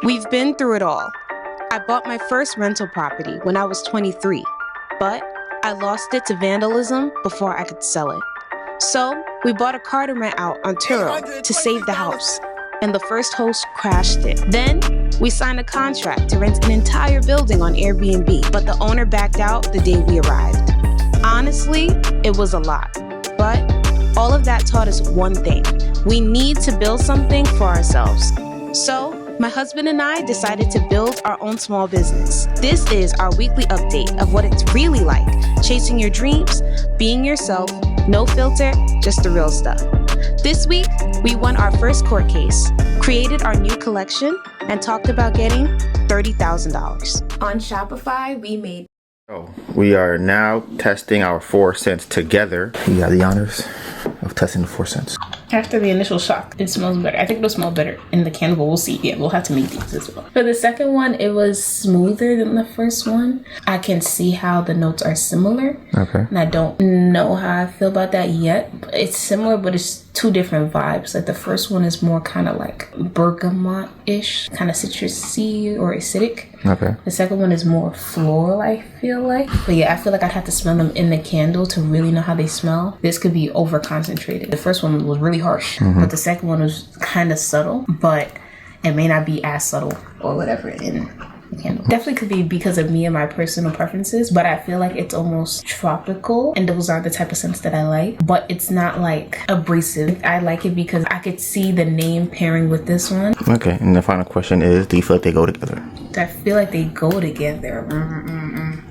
We've been through it all. I bought my first rental property when I was 23, but I lost it to vandalism before I could sell it. So we bought a car to rent out on Turo to save the house, and the first host crashed it. Then we signed a contract to rent an entire building on Airbnb, but the owner backed out the day we arrived. Honestly, it was a lot, but all of that taught us one thing. We need to build something for ourselves. So my husband and I decided to build our own small business. This is our weekly update of what it's really like, chasing your dreams, being yourself, no filter, just the real stuff. This week, we won our first court case, created our new collection, and talked about getting $30,000. On Shopify, we made... We are now testing our 4 cents together. You got the honors of testing the 4 cents. After the initial shock, it smells better. I think it'll smell better in the can, but we'll see. Yeah, we'll have to make these as well. For the second one, it was smoother than the first one. I can see how the notes are similar. Okay. And I don't know how I feel about that yet. It's similar, but it's two different vibes. Like the first one is more kind of like bergamot-ish, kind of citrusy or acidic. Okay. The second one is more floral, I feel like. But yeah, I feel like I'd have to smell them in the candle to really know how they smell. This could be over concentrated. The first one was really harsh, but the second one was kind of subtle, but it may not be as subtle or whatever in the candle. Definitely could be because of me and my personal preferences, but I feel like it's almost tropical, and those are the type of scents that I like, but it's not like abrasive. I like it because I could see the name pairing with this one. Okay, and the final question is, do you feel like they go together? I feel like they go together.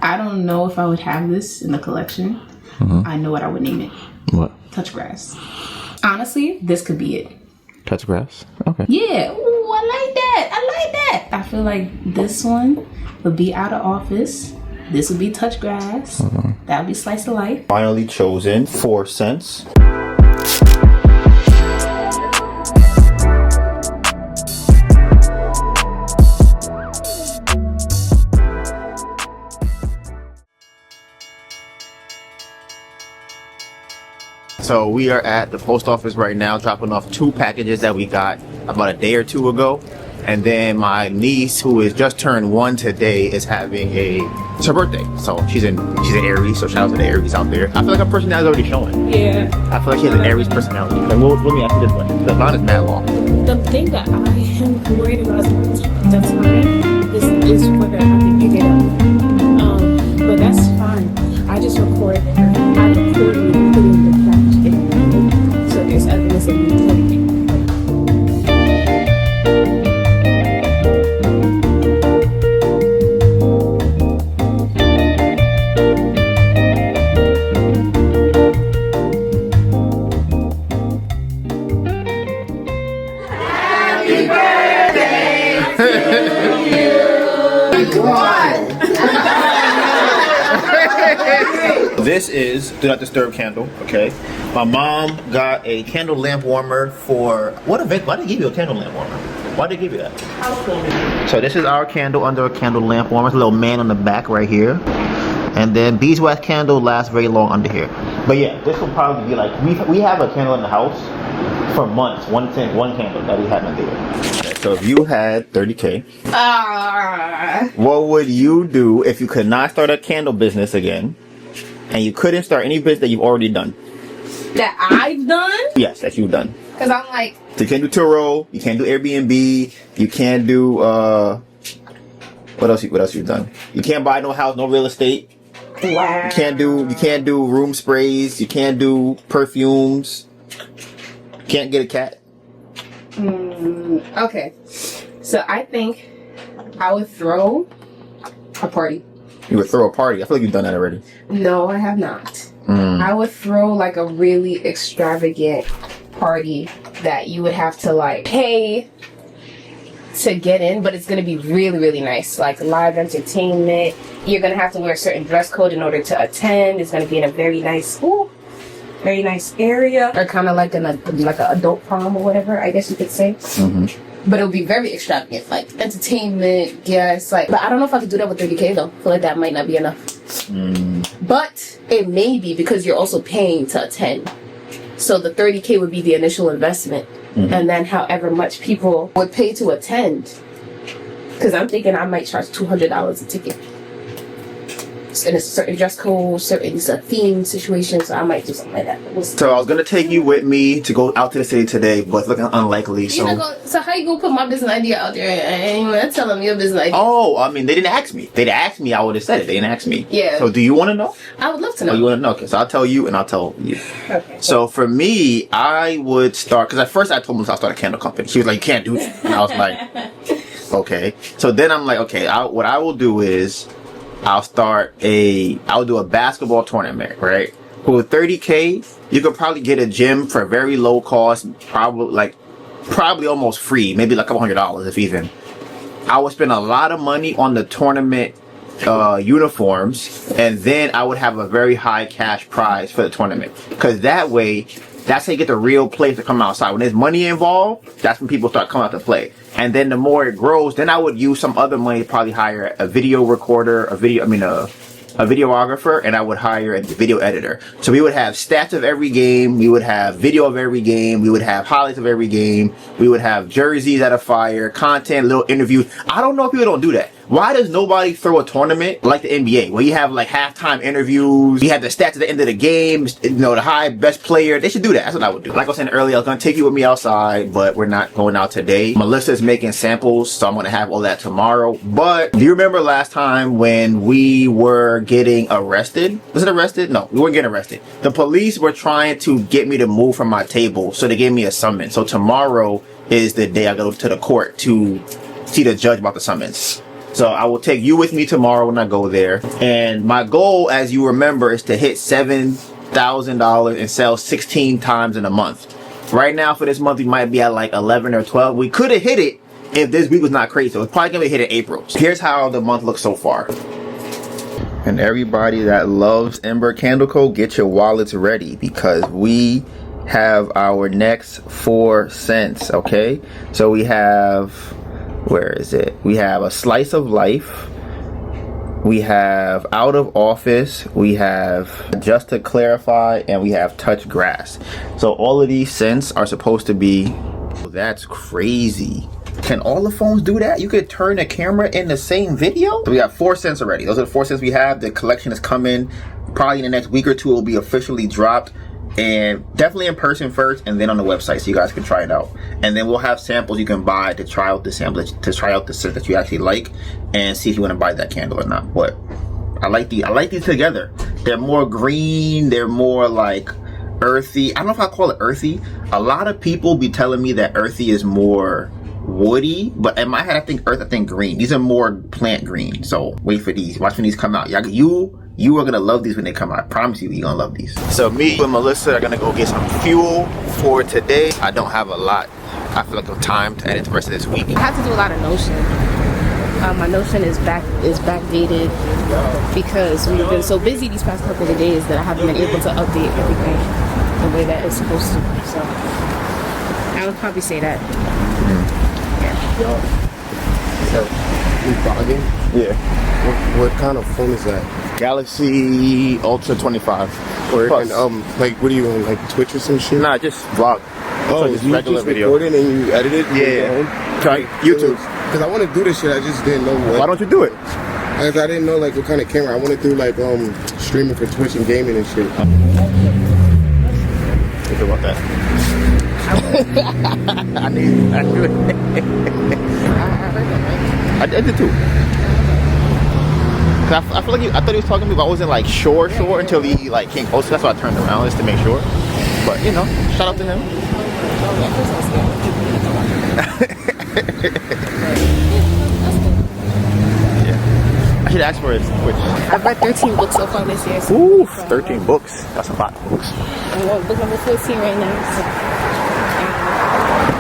I don't know if I would have this in the collection. I know what I would name it. What? Touch grass. Honestly, this could be it. Touch grass? Okay. Yeah. Ooh, I like that. I like that. I feel like this one would be out of office. This would be touch grass. That would be slice of life. Finally chosen 4 cents. So we are at the post office right now dropping off 2 packages that we got about a day or 2 ago. And then my niece, who is just turned 1 today, is having it's her birthday. So she's an Aries, so shout out to the Aries out there. I feel like her personality is already showing. Yeah. I feel like she has an Aries personality. Like, let me ask you this way. The line is mad long. The thing that I am worried about is the time is whether I can pick it up. But that's fine. I just recorded her. I recorded putting the package in. So there's evidence of me putting it. This is Do Not Disturb candle, okay? My mom got a candle lamp warmer for what event? Why did they give you a candle lamp warmer? Why did they give you that? So this is our candle under a candle lamp warmer. It's a little man on the back right here. And then beeswax candle lasts very long under here. But yeah, this will probably be like, we have a candle in the house for months. One candle that we have in there. Okay, so if you had 30K, what would you do if you could not start a candle business again? And you couldn't start any business that you've already done. That I've done? Yes, that you've done. Because I'm like... So you can't do Turo, you can't do Airbnb, you can't do, what else you've done? You can't buy no house, no real estate. Wow. You can't do room sprays, you can't do perfumes. Can't get a cat. Okay. So I think I would throw a party. You would throw a party. I feel like you've done that already. No, I have not. I would throw like a really extravagant party that you would have to like pay to get in, but it's going to be really, really nice. Like live entertainment. You're going to have to wear a certain dress code in order to attend. It's going to be in a very nice area. Or kind of like an adult prom or whatever, I guess you could say. But it would be very extravagant, like entertainment, yes, like. But I don't know if I could do that with 30K though. I feel like that might not be enough. But it may be because you're also paying to attend. So the 30K would be the initial investment, and then however much people would pay to attend Because I'm thinking I might charge $200 a ticket. In a certain dress code, certain theme situation, so I might do something like that. We'll see. So I was gonna take you with me to go out to the city today, but it's looking unlikely. So how you gonna put my business idea out there? I ain't even tell them your business idea. Oh, I mean, they didn't ask me. If they'd asked me, I would have said it. They didn't ask me. Yeah. So do you want to know? I would love to know. Oh, you want to know? Okay, so I'll tell you and I'll tell you. Okay. So for me, I would start, because at first I told him I'll start a candle company. She was like, you can't do that. And I was like, okay. So then I'm like, okay, what I will do is I'll do a basketball tournament, right? With $30K, you could probably get a gym for a very low cost, probably almost free, maybe like $200 if even. I would spend a lot of money on the tournament uniforms, and then I would have a very high cash prize for the tournament. Because that way, that's how you get the real players to come outside. When there's money involved, that's when people start coming out to play. And then the more it grows, then I would use some other money to probably hire a video recorder, a videographer, and I would hire a video editor. So we would have stats of every game, we would have video of every game, we would have highlights of every game, we would have jerseys that are fire, content, little interviews. I don't know if people don't do that. Why does nobody throw a tournament like the NBA where you have like halftime interviews, you have the stats at the end of the game, you know, the high best player? They should do that. That's what I would do. Like I was saying earlier, I was going to take you with me outside, but we're not going out today. Melissa's making samples, so I'm going to have all that tomorrow. But do you remember last time when we were getting arrested? Was it arrested? No, we weren't getting arrested. The police were trying to get me to move from my table, so they gave me a summons. So tomorrow is the day I go to the court to see the judge about the summons. So I will take you with me tomorrow when I go there. And my goal, as you remember, is to hit $7,000 and sell 16 times in a month. Right now for this month, we might be at like 11 or 12. We could have hit it if this week was not crazy. So it's probably going to hit in April. So here's how the month looks so far. And everybody that loves Ember Candle Co., get your wallets ready because we have our next 4 cents, okay? So we have... where is it? We have a slice of life, we have out of office, we have just to clarify, and we have touch grass. So all of these cents are supposed to be... that's crazy. Can all the phones do that? You could turn the camera in the same video? So we got 4 cents already. Those are the 4 cents we have. The collection is coming. Probably in the next week or two it will be officially dropped. And definitely in person first, and then on the website so you guys can try it out. And then we'll have samples you can buy to try out the sample, to try out the scent that you actually like, and see if you want to buy that candle or not. But I like these together. They're more green, they're more like earthy. I don't know if I call it earthy. A lot of people be telling me that earthy is more woody, but in my head I think earth, I think green. These are more plant green. So wait for these. Watch when these come out. You are gonna love these when they come out. I promise you're gonna love these. So me and Melissa are gonna go get some fuel for today. I don't have a lot. I feel like of time to edit the rest of this week. I have to do a lot of Notion. My Notion is backdated because we've been so busy these past couple of days that I haven't been able to update everything the way that it's supposed to. So I would probably say that. So, you vlogging? Yeah. What kind of phone is that? Galaxy Ultra 25. Or Plus. and like what are you on, like Twitch or some shit? Nah, just vlog. Oh, so just you regular just video. record it and you edit it? Yeah. Try YouTube. Because I want to do this shit, I just didn't know what. Why don't you do it? I didn't know like what kind of camera. I want to do like streaming for Twitch and gaming and shit. What about that? I knew it. I did too. I feel like I thought he was talking to me, but I wasn't like sure until he like came closer. That's why I turned around just to make sure. But you know, shout out to him. Yeah. I should ask for his Twitch. I've read 13 books so far this year. So Ooh, 13 books. That's a lot of books. I'm on book number 14 right now. So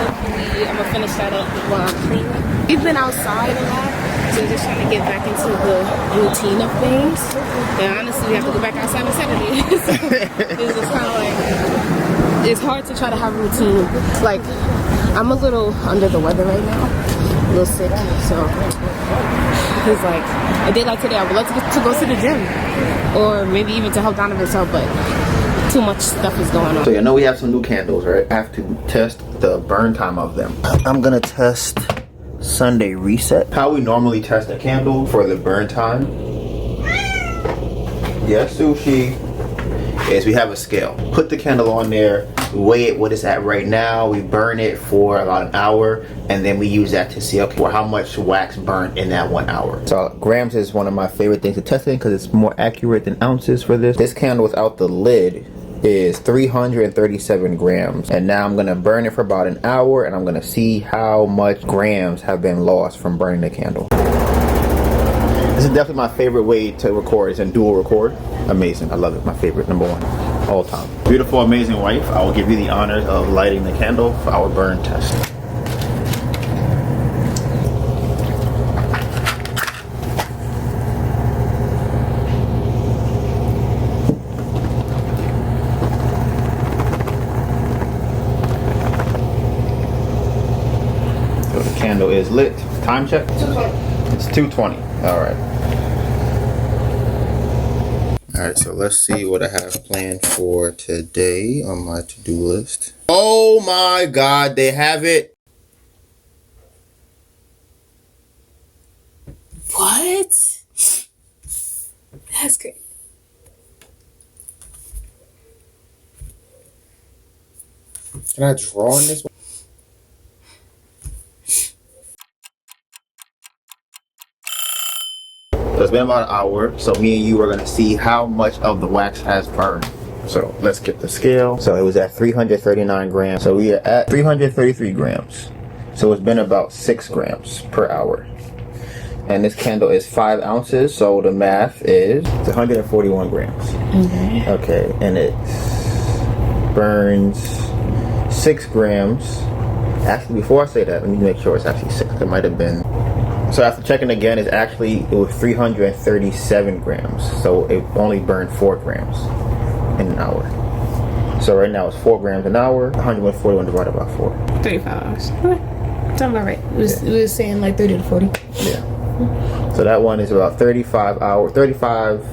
hopefully I'm gonna finish that up while I'm cleaning. We've been outside a lot. So just trying to get back into the routine of things. And honestly, we have to go back outside on Saturday. So it's just kind of like, it's hard to try to have a routine. Like, I'm a little under the weather right now, a little sick. So it's like, a day like today, I would love to go to the gym. Or maybe even to help Donovan's out, but too much stuff is going on. So you know we have some new candles, right? I have to test the burn time of them. I'm gonna test Sunday reset. How we normally test a candle for the burn time. Yes, Sushi. Is we have a scale. Put the candle on there, weigh it what it's at right now, we burn it for about an hour, and then we use that to see, okay, well, how much wax burned in that 1 hour. So grams is one of my favorite things to test in because it's more accurate than ounces for this. This candle without the lid is 337 grams, and now I'm gonna burn it for about an hour, and I'm gonna see how much grams have been lost from burning the candle. This is definitely my favorite way to record, is in dual record. Amazing, I love it. My favorite, #1, all time. Beautiful, amazing wife, I will give you the honors of lighting the candle for our burn test. So the candle is lit. Time check? 2:20. It's 2:20. All right. Alright, so let's see what I have planned for today on my to-do list. Oh my god, they have it! What? That's great. Can I draw on this one? So it's been about an hour, so me and you are gonna see how much of the wax has burned. So let's get the scale. So it was at 339 grams. So we are at 333 grams. So it's been about 6 grams per hour. And this candle is 5 ounces, so the math is 141 grams. Okay, and it burns 6 grams. Actually, before I say that, let me make sure it's actually 6. It might have been. So after checking again, it was 337 grams. So it only burned 4 grams in an hour. So right now it's 4 grams an hour. 141 divided by 4. 35 hours. Okay. Sounds about right. It was saying like 30 to 40. Yeah. So that one is about 35,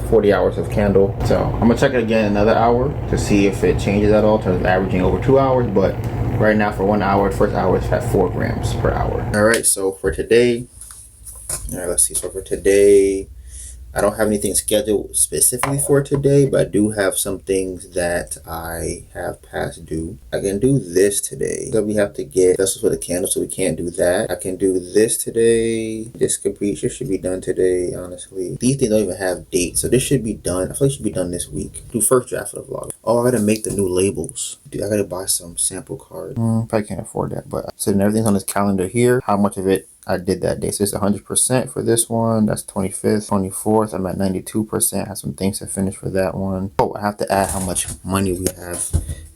40 hours of candle. So I'm gonna check it again another hour to see if it changes at all in terms of averaging over 2 hours. But right now for 1 hour, the first hour it's at 4 grams per hour. All right, so for today, all right, let's see. So for today, I don't have anything scheduled specifically for today, but I do have some things that I have past due. I can do this today. So we have to get vessels for the candle, so we can't do that. I can do this today. This should be done today, honestly. These things don't even have dates, so this should be done. I feel like it should be done this week. Do first draft of the vlog. Oh, I gotta make the new labels. Dude, I gotta buy some sample cards. Probably can't afford that, but so everything's on this calendar here. How much of it I did that day. So it's 100% for this one. That's 25th, 24th. I'm at 92%. I have some things to finish for that one. Oh, I have to add how much money we have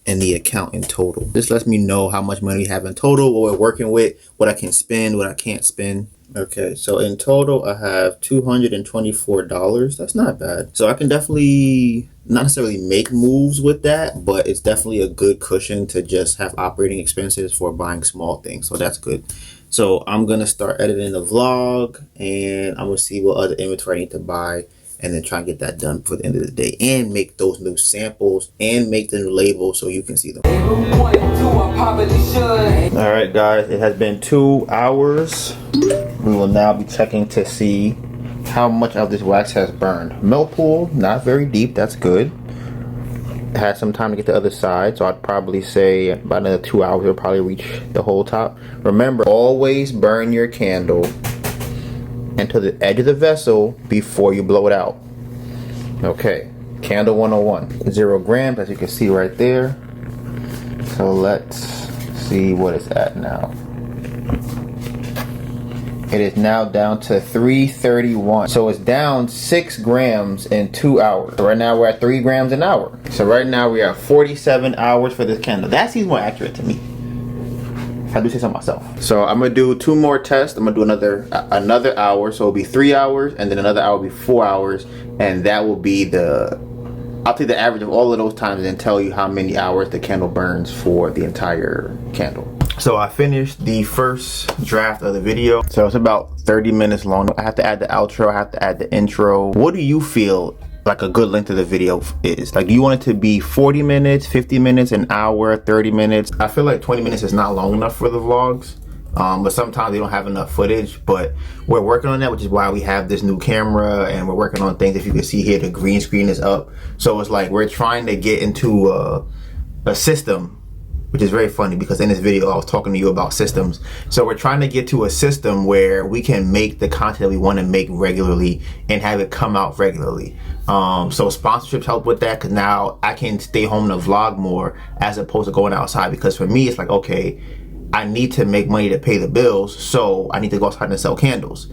in the account in total. This lets me know how much money we have in total, what we're working with, what I can spend, what I can't spend. Okay, so in total, I have $224. That's not bad. So I can definitely not necessarily make moves with that, but it's definitely a good cushion to just have operating expenses for buying small things. So that's good. So I'm going to start editing the vlog, and I'm going to see what other inventory I need to buy, and then try and get that done for the end of the day, and make those new samples and make the new labels so you can see them. All right, guys, it has been 2 hours. We will now be checking to see how much of this wax has burned. Melt pool, not very deep. That's good. Had some time to get to the other side, so I'd probably say about another 2 hours it'll probably reach the whole top. Remember, always burn your candle into the edge of the vessel before you blow it out. Okay, candle 101, 0 grams, as you can see right there. So let's see what it's at now. It is now down to 331. So it's down 6 grams in 2 hours. So right now we're at 3 grams an hour. So right now we are at 47 hours for this candle. That seems more accurate to me, if I do say so myself. So I'm gonna do 2 more tests. I'm gonna do another hour. So it'll be 3 hours, and then another hour will be 4 hours. And that will be I'll take the average of all of those times and tell you how many hours the candle burns for the entire candle. So I finished the first draft of the video. So it's about 30 minutes long. I have to add the outro, I have to add the intro. What do you feel like a good length of the video is? Like, do you want it to be 40 minutes, 50 minutes, an hour, 30 minutes? I feel like 20 minutes is not long enough for the vlogs. But sometimes they don't have enough footage, but we're working on that, which is why we have this new camera, and we're working on things. If you can see here, the green screen is up. So it's like we're trying to get into a system, which is very funny because in this video I was talking to you about systems. So we're trying to get to a system where we can make the content that we want to make regularly and have it come out regularly. So sponsorships help with that, because now I can stay home and vlog more as opposed to going outside. Because for me, it's like, okay, I need to make money to pay the bills, so I need to go outside and sell candles.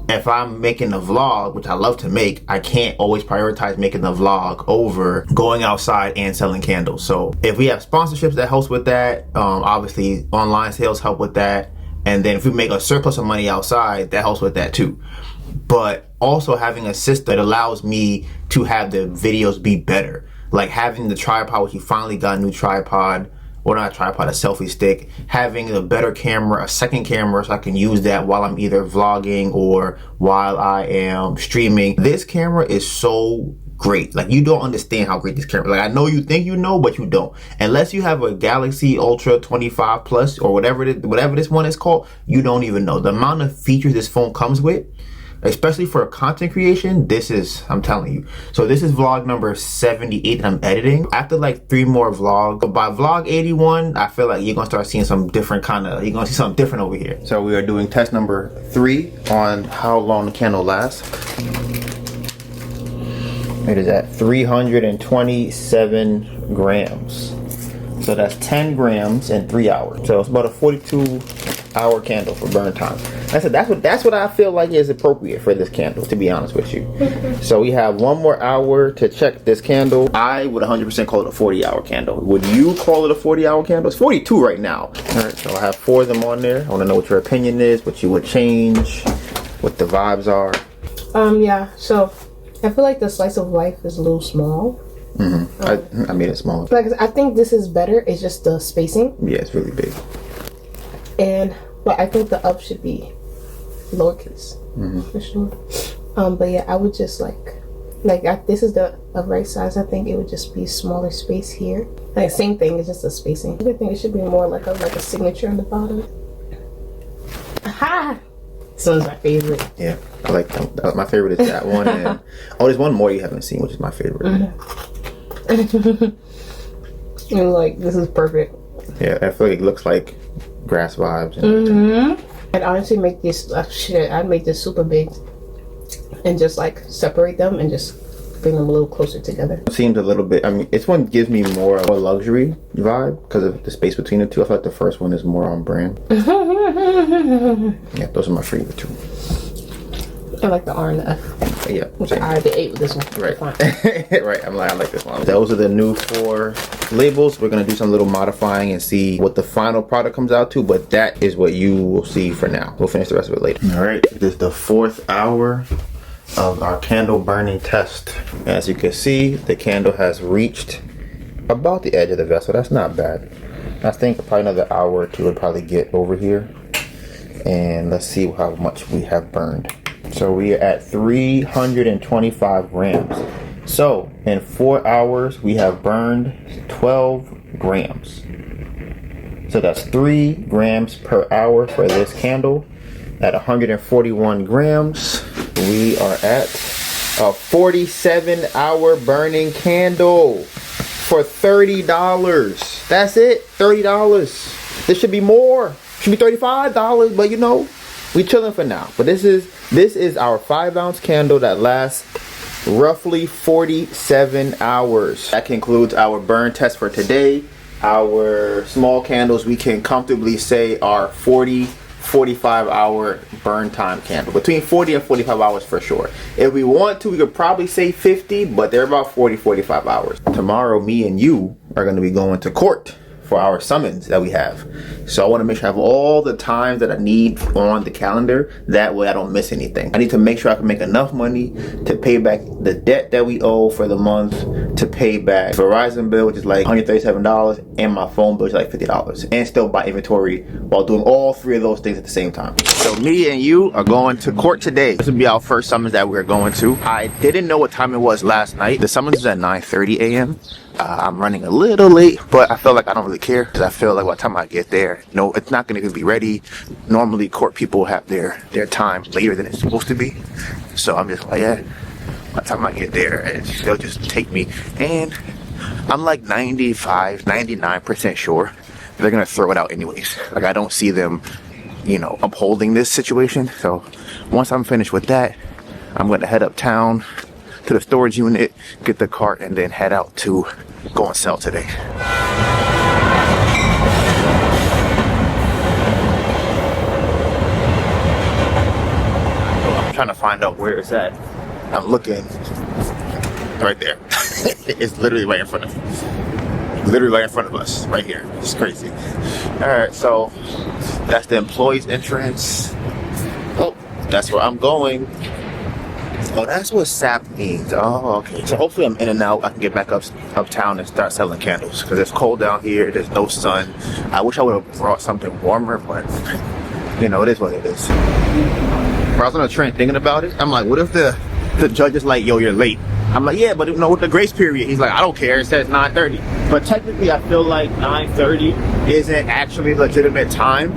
If I'm making a vlog, which I love to make, I can't always prioritize making the vlog over going outside and selling candles. So if we have sponsorships, that helps with that. Obviously online sales help with that. And then if we make a surplus of money outside, that helps with that too. But also having a system that allows me to have the videos be better. Like having the tripod, which we finally got a new tripod. Or not a tripod, a selfie stick, having a better camera, a second camera, so I can use that while I'm either vlogging or while I am streaming. This camera is so great. Like, you don't understand how great this camera is. Like, I know you think you know, but you don't. Unless you have a Galaxy Ultra 25 Plus or whatever this one is called, you don't even know. The amount of features this phone comes with, especially for content creation, this is, I'm telling you. So this is vlog number 78 that I'm editing. After like 3 more vlogs, but by vlog 81, I feel like you're gonna start seeing some different you're gonna see something different over here. So we are doing test number 3 on how long the candle lasts. It is at 327 grams. So that's 10 grams in 3 hours. So it's about a 42-hour candle for burn time. I said that's what I feel like is appropriate for this candle, to be honest with you. So we have 1 more hour to check this candle. I would 100% call it a 40-hour candle. Would you call it a 40-hour candle? It's 42 right now. All right, so I have 4 of them on there. I want to know what your opinion is, what you would change, what the vibes are. Yeah. So I feel like the slice of life is a little small. I made it smaller. Like, I think this is better. It's just the spacing. Yeah, it's really big. But I think the up should be lowercase for sure. But yeah, I would just this is the right size. I think it would just be smaller space here. Like, same thing. It's just the spacing. I think it should be more like a signature on the bottom. Aha! This one's my favorite. Yeah, I like them. My favorite is that one. And there's one more you haven't seen, which is my favorite. And like, this is perfect. Yeah, I feel like it looks like grass vibes. I'd honestly make this I'd make this super big and just like separate them and just bring them a little closer together. It seems a little bit, I mean, this one gives me more of a luxury vibe because of the space between the two. I feel like the first one is more on brand. Yeah, those are my favorite too. I like the R and the F. Yeah, Which I did 8 with this one. right. Right, I like this one. Those are the new 4 labels. We're gonna do some little modifying and see what the final product comes out to, but that is what you will see for now. We'll finish the rest of it later. All right, this is the 4th hour of our candle burning test. As you can see, the candle has reached about the edge of the vessel. That's not bad. I think probably another hour or 2 would probably get over here. And let's see how much we have burned. So we are at 325 grams. So in 4 hours, we have burned 12 grams. So that's 3 grams per hour for this candle. At 141 grams, we are at a 47-hour burning candle for $30. That's it, $30. This should be more. Should be $35, but you know, we chilling for now. But this is our 5-ounce candle that lasts roughly 47 hours. That concludes our burn test for today. Our small candles, we can comfortably say, are 45-hour burn time candle. Between 40 and 45 hours for sure. If we want to, we could probably say 50, but they're about 45 hours. Tomorrow, me and you are going to be going to court for our summons that we have. So I want to make sure I have all the times that I need on the calendar. That way I don't miss anything. I need to make sure I can make enough money to pay back the debt that we owe for the month, to pay back Verizon bill, which is like $137, and my phone bill, which is like $50, and still buy inventory while doing all 3 of those things at the same time. So me and you are going to court today. This will be our first summons that we're going to. I didn't know what time it was last night. The summons was at 9:30 a.m. I'm running a little late, but I feel like I don't really care because I feel like by the time I get there, no, it's not going to be ready. Normally, court people have their time later than it's supposed to be. So I'm just like, yeah, by the time I get there, they'll just take me. And I'm like 95, 99% sure they're going to throw it out anyways. Like, I don't see them, you know, upholding this situation. So once I'm finished with that, I'm going to head uptown to the storage unit, get the cart, and then head out to go and sell today. I'm trying to find out where it's at. I'm looking right there. It's literally right in front of us. Literally right in front of us, right here. It's crazy. All right, so that's the employee's entrance. Oh, that's where I'm going. Oh, that's what SAP means. Oh, okay. So hopefully I'm in and out. I can get back uptown and start selling candles because it's cold down here. There's no sun. I wish I would have brought something warmer, but you know, it is what it is. When I was on the train thinking about it, I'm like, what if the judge is like, yo, you're late? I'm like, yeah, but you know, with the grace period, he's like, I don't care. It says 9:30. But technically, I feel like 9:30 isn't actually legitimate time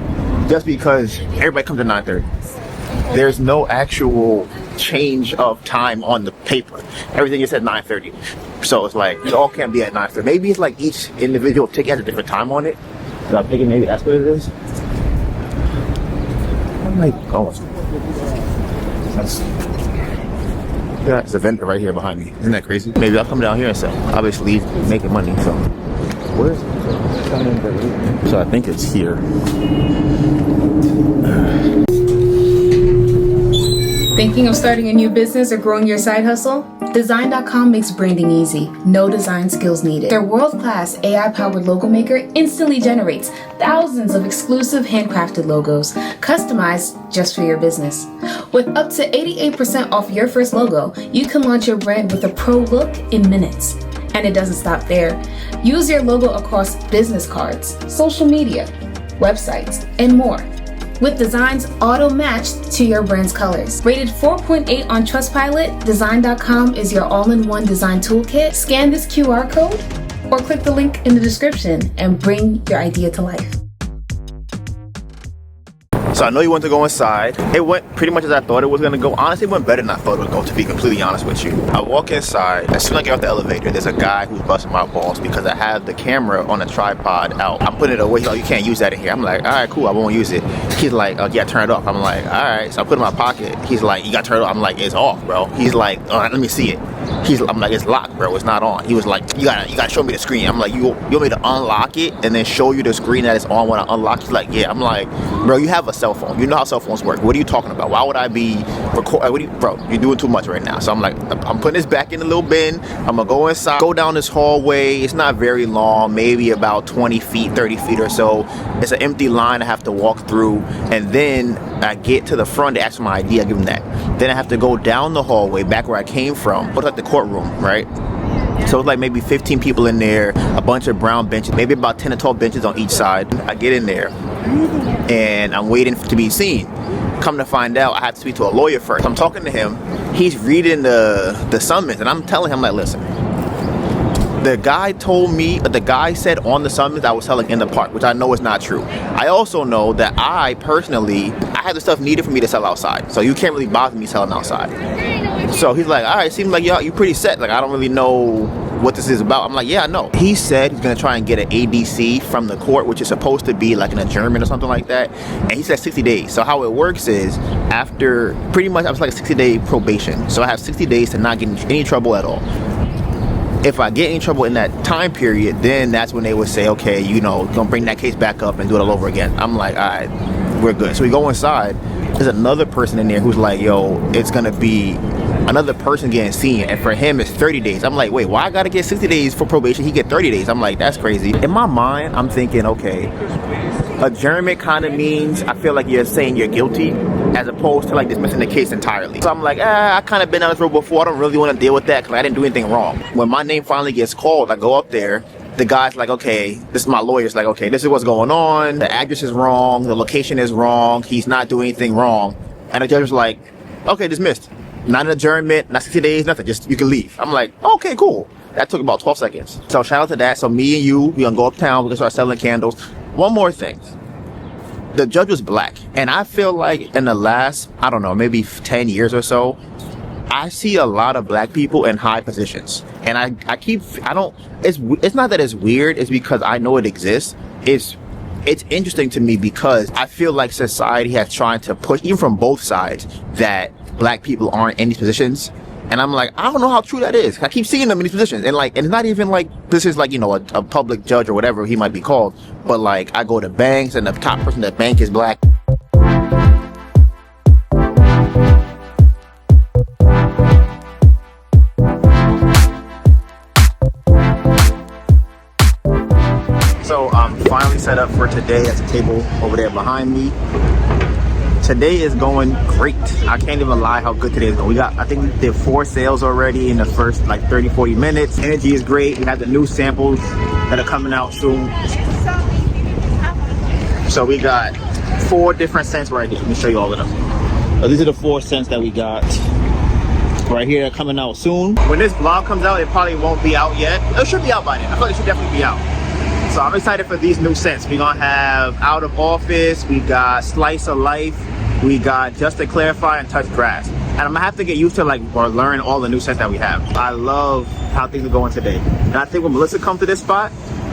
just because everybody comes at 9:30. There's no actual change of time on the paper. Everything is at 9:30. So it's like, it all can't be at 9:30. Maybe it's like each individual ticket has a different time on it. So I'm thinking maybe that's what it is. I'm like, oh. There's a vendor right here behind me. Isn't that crazy? Maybe I'll come down here and sell. Obviously, making money, so. Where is it? So I think it's here. Thinking of starting a new business or growing your side hustle? Design.com makes branding easy. No design skills needed. Their world-class AI-powered logo maker instantly generates thousands of exclusive handcrafted logos, customized just for your business. With up to 88% off your first logo, you can launch your brand with a pro look in minutes. And it doesn't stop there. Use your logo across business cards, social media, websites, and more, with designs auto-matched to your brand's colors. Rated 4.8 on Trustpilot, Design.com is your all-in-one design toolkit. Scan this QR code or click the link in the description and bring your idea to life. So I know you want to go inside. It went pretty much as I thought it was going to go. Honestly, it went better than I thought it would go, to be completely honest with you. I walk inside. As soon as I get off the elevator, there's a guy who's busting my balls because I have the camera on a tripod out. I'm putting it away. He's like, you can't use that in here. I'm like, all right, cool, I won't use it. He's like, oh, yeah, turn it off. I'm like, all right. So I put it in my pocket. He's like, you got to turn it off. I'm like, it's off, bro. He's like, all right, let me see it. I'm like, it's locked, bro. It's not on. He was like, you gotta show me the screen. I'm like, you want me to unlock it and then show you the screen that it's on when I unlock? He's like, yeah. I'm like, bro, you have a cell phone. You know how cell phones work. What are you talking about? Why would I be recording? Bro, you're doing too much right now. So I'm like, I'm putting this back in the little bin. I'm gonna go inside, go down this hallway. It's not very long, maybe about 20 feet, 30 feet or so. It's an empty line I have to walk through, and then I get to the front to ask for my ID. I give them that. Then I have to go down the hallway back where I came from. What's like the courtroom, right? So it's like maybe 15 people in there, a bunch of brown benches, maybe about 10 to 12 benches on each side. I get in there and I'm waiting to be seen. Come to find out, I have to speak to a lawyer first. I'm talking to him. He's reading the summons, and I'm telling him, like, listen, the guy said on the summons I was selling in the park, which I know is not true. I also know that I have the stuff needed for me to sell outside, so you can't really bother me selling outside. So he's like, all right, seems like you pretty set. Like, I don't really know what this is about. I'm like, yeah, I know. He said he's gonna try and get an ADC from the court, which is supposed to be like an adjournment or something like that. And he said 60 days. So how it works is, after pretty much I was like a 60-day probation. So I have 60 days to not get in any trouble at all. If I get in trouble in that time period, then that's when they would say, okay, you know, gonna bring that case back up and do it all over again. I'm like, all right, we're good. So we go inside. There's another person in there who's like, yo, it's gonna be another person getting seen, and for him it's 30 days. I'm like, wait, why I gotta get 60 days for probation? He get 30 days. I'm like, that's crazy. In my mind, I'm thinking, okay, adjournment kind of means I feel like you're saying you're guilty as opposed to like dismissing the case entirely. So I'm like, I kind of been down this road before. I don't really want to deal with that because I didn't do anything wrong. When my name finally gets called, I go up there. The guy's like, okay, this is my lawyer's like, okay, this is what's going on. The address is wrong. The location is wrong. He's not doing anything wrong. And the judge was like, okay, dismissed. Not an adjournment, not 60 days, nothing. Just, you can leave. I'm like, okay, cool. That took about 12 seconds. So shout out to that. So me and you, we gonna go uptown. We're gonna start selling candles. One more thing. The judge was black. And I feel like in the last, I don't know, maybe 10 years or so, I see a lot of black people in high positions. And it's not that it's weird, it's because I know it exists. It's interesting to me because I feel like society has tried to push, even from both sides, that black people aren't in these positions. And I'm like, I don't know how true that is. I keep seeing them in these positions. And like, and it's not even like, this is like, you know, a public judge or whatever he might be called. But like, I go to banks and the top person at the bank is black. So I'm finally set up for today at the table over there behind me. Today is going great. I can't even lie how good today is going. I think we did 4 sales already in the first like 30-40 minutes. Energy is great. We have the new samples that are coming out soon. So we got 4 different scents right here. Let me show you all of them. So these are the 4 scents that we got right here. They're coming out soon. When this vlog comes out, it probably won't be out yet. It should be out by then. I feel like it should definitely be out. So I'm excited for these new scents. We're gonna have Out of Office, we got Slice of Life, we got Just to Clarify and Touch Grass. And I'm gonna have to get used to or learn all the new scents that we have. I love how things are going today. And I think when Melissa comes to this spot,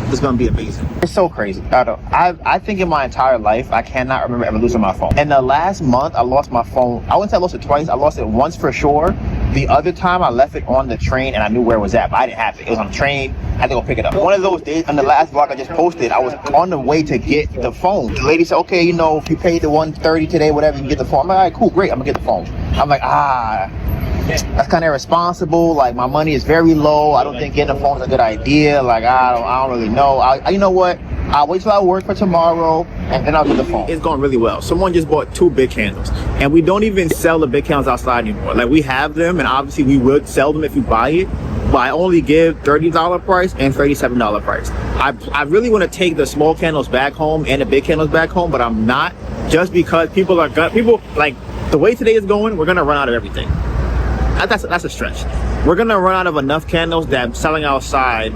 it's gonna be amazing. It's so crazy. I think in my entire life, I cannot remember ever losing my phone. In the last month, I lost my phone. I wouldn't say I lost it twice. I lost it once for sure. The other time I left it on the train and I knew where it was at, but I didn't have it. It was on the train. I had to go pick it up. One of those days, on the last vlog I just posted, I was on the way to get the phone. The lady said, okay, you know, if you pay the $130 today, whatever, you can get the phone. I'm like, all right, cool, great, I'm gonna get the phone. I'm like, that's kind of irresponsible. Like, my money is very low. I don't think getting a phone is a good idea. Like, I don't really know. You know what? I'll wait till I work for tomorrow and then I'll get the phone. It's going really well. Someone just bought 2 big candles and we don't even sell the big candles outside anymore. Like, we have them and obviously we would sell them if you buy it, but I only give $30 price and $37 price. I really want to take the small candles back home and the big candles back home, but I'm not, just because people like the way today is going, we're gonna run out of everything. That's a stretch. We're gonna run out of enough candles that selling outside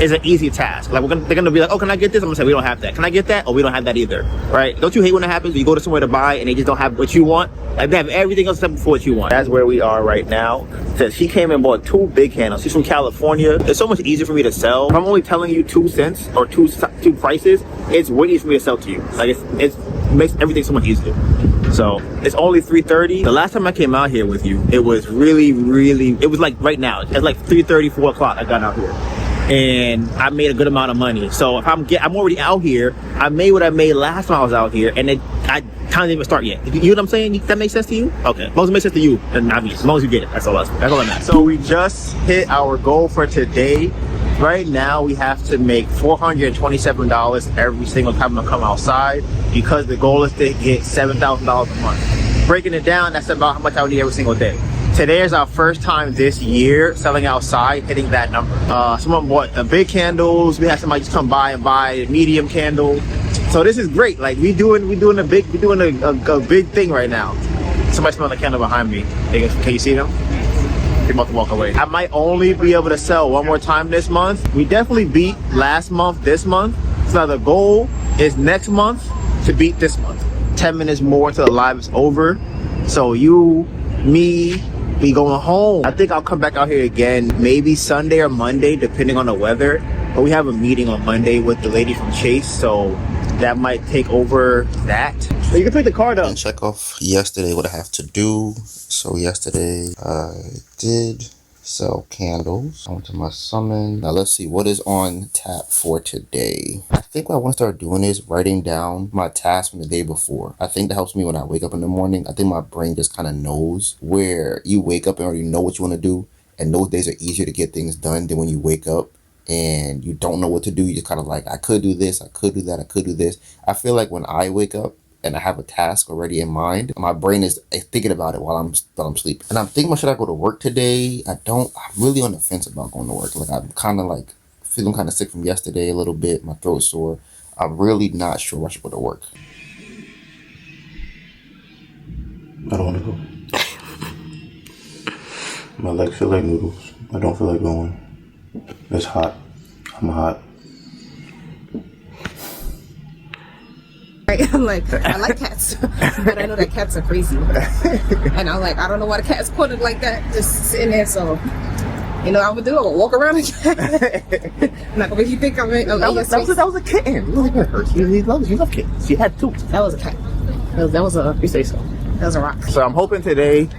is an easy task. Like, they're gonna be like, oh, can I get this? I'm gonna say, we don't have that. Can I get that? Oh, we don't have that either, right? Don't you hate when it happens? You go to somewhere to buy and they just don't have what you want? Like, they have everything else except for what you want. That's where we are right now. So she came and bought 2 big candles. She's from California. It's so much easier for me to sell. If I'm only telling you 2 cents or two prices, it's way easier for me to sell to you. Like, it makes everything so much easier. So it's only 3:30. The last time I came out here with you, it was really, it was like right now. It's like 3:30, 4 o'clock I got out here. And I made a good amount of money. So if I'm already out here, I made what I made last time I was out here, and I can't even start yet. You know what I'm saying? That makes sense to you? Okay. As long as it makes sense to you, then as long as you get it, that's all I meant. So we just hit our goal for today. Right now, we have to make $427 every single time I come outside, because the goal is to get $7,000 a month. Breaking it down, that's about how much I would need every single day. Today is our first time this year selling outside, hitting that number. Someone bought the big candles. We had somebody just come by and buy a medium candle. So this is great. Like, we doing a big thing right now. Somebody smelling the candle behind me. Can you see them? They're about to walk away. I might only be able to sell one more time this month. We definitely beat last month this month. So the goal is next month to beat this month. 10 minutes more till the live is over. So you, me, we going home. I think I'll come back out here again, maybe Sunday or Monday, depending on the weather. But we have a meeting on Monday with the lady from Chase, so that might take over that. So you can pick the card up. And check off yesterday what I have to do. So yesterday I did sell candles. I went to my summon. Now let's see what is on tap for today. I think what I want to start doing is writing down my tasks from the day before. I think that helps me when I wake up in the morning. I think my brain just kind of knows, where you wake up and already know what you want to do. And those days are easier to get things done than when you wake up and you don't know what to do. You just kind of like, I could do this, I could do that, I could do this. I feel like when I wake up and I have a task already in mind, my brain is thinking about it while I'm sleeping. And I'm thinking about, should I go to work today? I'm really on the fence about going to work. Like, I'm kind of like feeling kind of sick from yesterday a little bit. My throat's sore. I'm really not sure I should go to work. I don't want to go. My legs feel like noodles. I don't feel like going. It's hot. I'm hot. I'm like, I like cats, but I know that cats are crazy. And I'm like, I don't know why the cat's put it like that, just sitting there. So, you know what I'm gonna do? I'm gonna walk around again. I'm not gonna make you think I'm in. That was a kitten. Look at her. She loves kittens. She had two. That was a cat. That was a, you say so. That was a rock. So I'm hoping today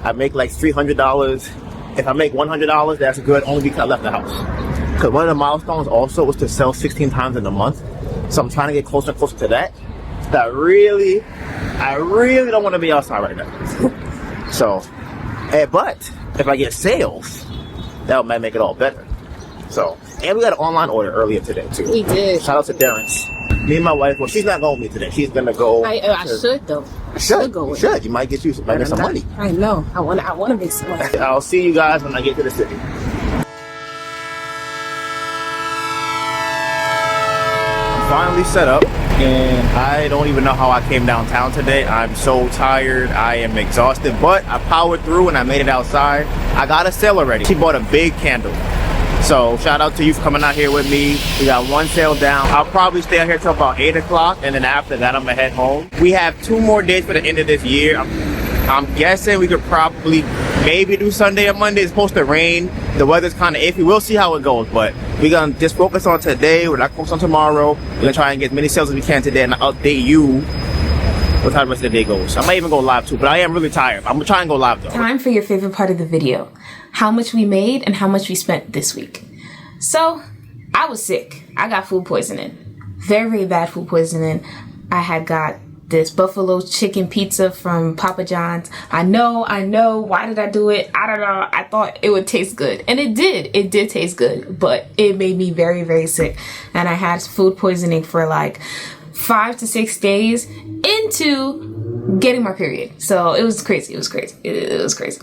I make like $300. If I make $100, that's good, only because I left the house. Because one of the milestones also was to sell 16 times in a month. So I'm trying to get closer and closer to that. I really don't want to be outside right now. So, but if I get sales, that might make it all better. So, and we got an online order earlier today too. We did. Shout out to Terrence. Me and my wife, well, she's not going with me today. She's gonna go. I should though. I should go with You might get some money. I know. I want to make some money. I'll see you guys when I get to the city. I'm finally set up, and I don't even know how I came downtown today. I'm so tired. I am exhausted, but I powered through and I made it outside. I got a sale already. She bought a big candle. So shout out to you for coming out here with me. We got one sale down. I'll probably stay out here till about 8 o'clock, and then after that I'm gonna head home. We have 2 more days for the end of this year. I'm guessing we could probably maybe do Sunday or Monday. It's supposed to rain. The weather's kind of iffy. We'll see how it goes, but we're gonna just focus on today. We're not focused on tomorrow. We're gonna try and get as many sales as we can today and update you with how the rest of the day goes. I might even go live too, but I am really tired. I'm gonna try and go live though. Time for your favorite part of the video. How much we made and how much we spent this week. So, I was sick. I got food poisoning. Very, very bad food poisoning. I had got this buffalo chicken pizza from Papa John's. I know. Why did I do it? I don't know. I thought it would taste good. And it did. It did taste good. But it made me very, very sick. And I had food poisoning for like 5 to 6 days into getting my period. So it was crazy. It was crazy. It was crazy.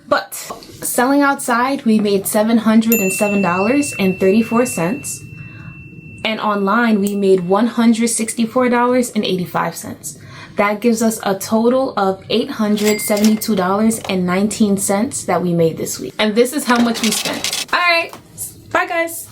But selling outside, we made $707.34. And online, we made $164.85. That gives us a total of $872.19 that we made this week. And this is how much we spent. All right. Bye, guys.